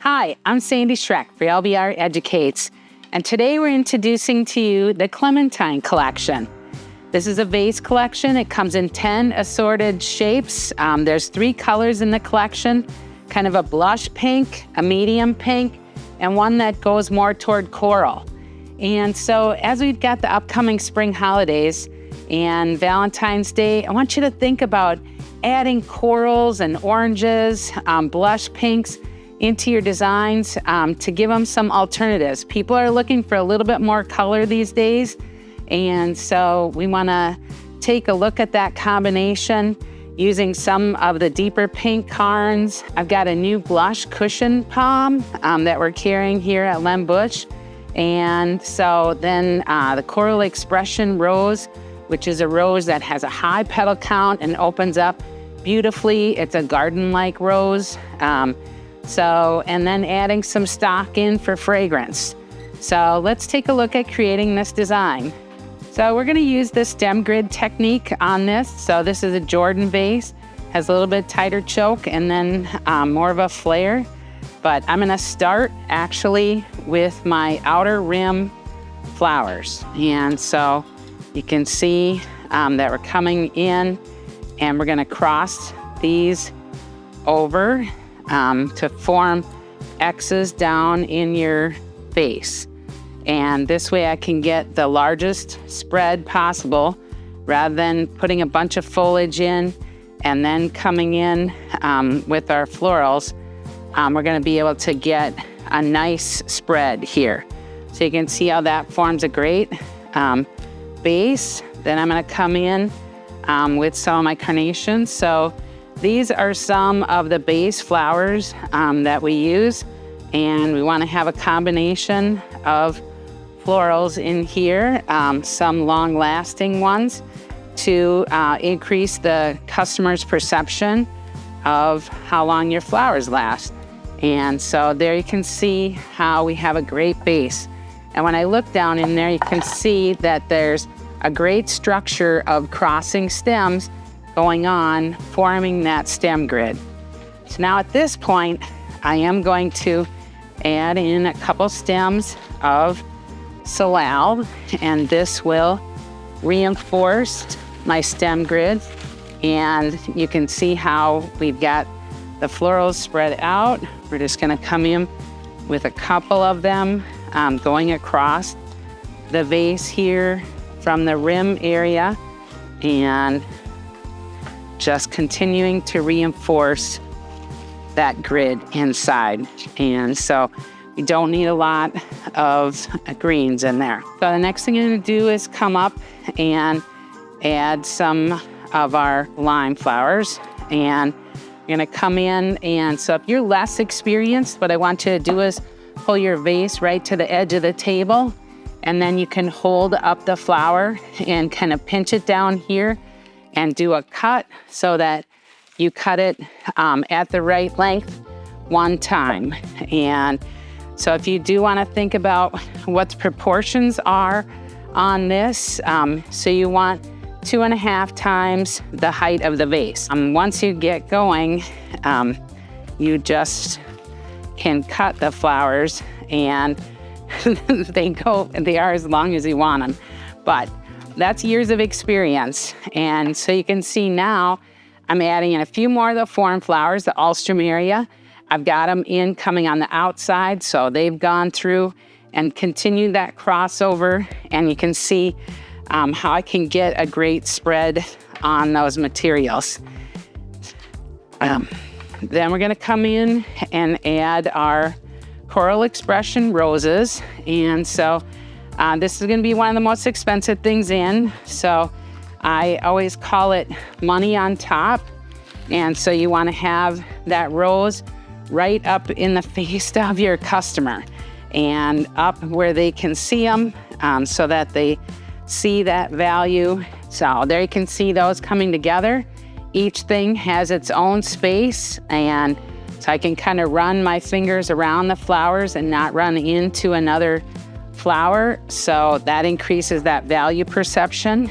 Hi, I'm Sandy Schroeck for LBR Educates, and today we're introducing to you the Clementine collection. This is a vase collection. It comes in 10 assorted shapes. There's 3 colors in the collection, kind of a blush pink, a medium pink, and one that goes more toward coral. And so as we've got the upcoming spring holidays and Valentine's Day, I want you to think about adding corals and oranges, blush pinks into your designs to give them some alternatives. People are looking for a little bit more color these days, and so we want to take a look at that combination using some of the deeper pink carns. I've got a new blush cushion palm that we're carrying here at Lem Bush, and so then the Coral Expression rose, which is a rose that has a high petal count and opens up beautifully. It's a garden-like rose. And then adding some stock in for fragrance. So let's take a look at creating this design. So we're gonna use the stem grid technique on this. So this is a Jordan vase, has a little bit tighter choke and then more of a flare. But I'm gonna start actually with my outer rim flowers. And so you can see that we're coming in and we're gonna cross these over to form X's down in your vase. And this way I can get the largest spread possible rather than putting a bunch of foliage in and then coming in with our florals. We're gonna be able to get a nice spread here. So you can see how that forms a great base. Then I'm gonna come in with some of my carnations. So these are some of the base flowers that we use, and we want to have a combination of florals in here, some long-lasting ones to increase the customer's perception of how long your flowers last. And so there you can see how we have a great base. And when I look down in there, you can see that there's a great structure of crossing stems going on, forming that stem grid. So now at this point, I am going to add in a couple stems of salal, and this will reinforce my stem grid. And you can see how we've got the florals spread out. We're just gonna come in with a couple of them going across the vase here from the rim area, and just continuing to reinforce that grid inside. And so we don't need a lot of greens in there. So the next thing I'm gonna do is come up and add some of our lime flowers. And I'm gonna come in, and so if you're less experienced, what I want you to do is pull your vase right to the edge of the table, and then you can hold up the flower and kind of pinch it down here and do a cut so that you cut it at the right length one time. And so if you do want to think about what the proportions are on this, so you want 2.5 times the height of the vase. Once you get going, you just can cut the flowers, and they are as long as you want them. But that's years of experience. And so you can see now I'm adding in a few more of the foreign flowers, the alstroemeria. I've got them in coming on the outside, so they've gone through and continued that crossover. And you can see how I can get a great spread on those materials. Then we're gonna come in and add our Coral Expression roses. And so this is gonna be one of the most expensive things in. So I always call it money on top. And so you wanna have that rose right up in the face of your customer and up where they can see them so that they see that value. So there you can see those coming together. Each thing has its own space, and so I can kind of run my fingers around the flowers and not run into another flower. So that increases that value perception.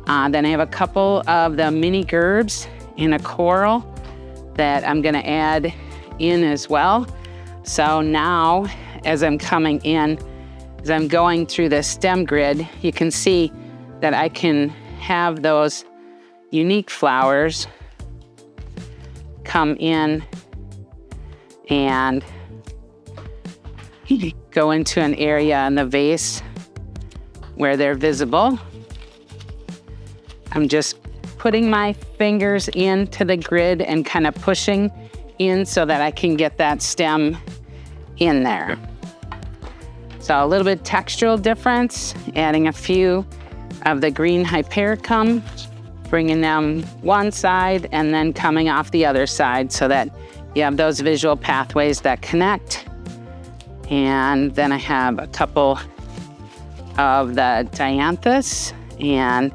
Then I have a couple of the mini gerbs in a coral that I'm gonna add in as well. So now, as I'm coming in, as I'm going through the stem grid, you can see that I can have those unique flowers come in and go into an area in the vase where they're visible. I'm just putting my fingers into the grid and kind of pushing in so that I can get that stem in there. So a little bit textural difference, adding a few of the green hypericum, bringing them one side and then coming off the other side so that you have those visual pathways that connect. And then I have a couple of the dianthus, and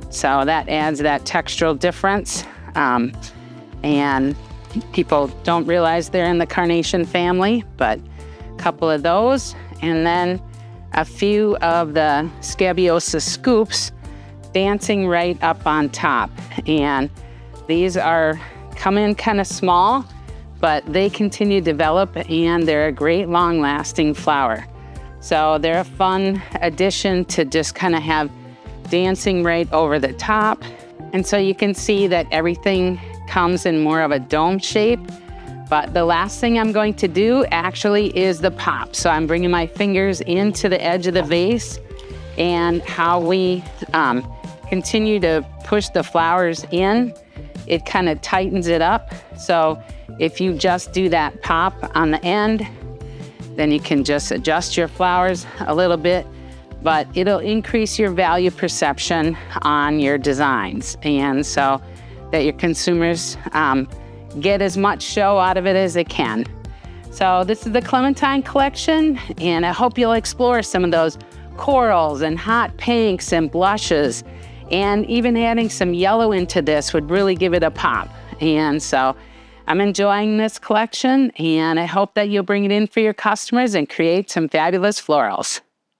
so that adds that textural difference. And people don't realize they're in the carnation family, but a couple of those, and then a few of the scabiosa scoops dancing right up on top. And these come in kind of small, but they continue to develop, and they're a great long-lasting flower. So they're a fun addition to just kind of have dancing right over the top. And so you can see that everything comes in more of a dome shape. But the last thing I'm going to do actually is the pop. So I'm bringing my fingers into the edge of the vase, and how we continue to push the flowers in, it kind of tightens it up. So if you just do that pop on the end, then you can just adjust your flowers a little bit, but it'll increase your value perception on your designs, and so that your consumers get as much show out of it as they can. So this is the Clementine collection, and I hope you'll explore some of those corals and hot pinks and blushes, and even adding some yellow into this would really give it a pop. And so I'm enjoying this collection, and I hope that you'll bring it in for your customers and create some fabulous florals.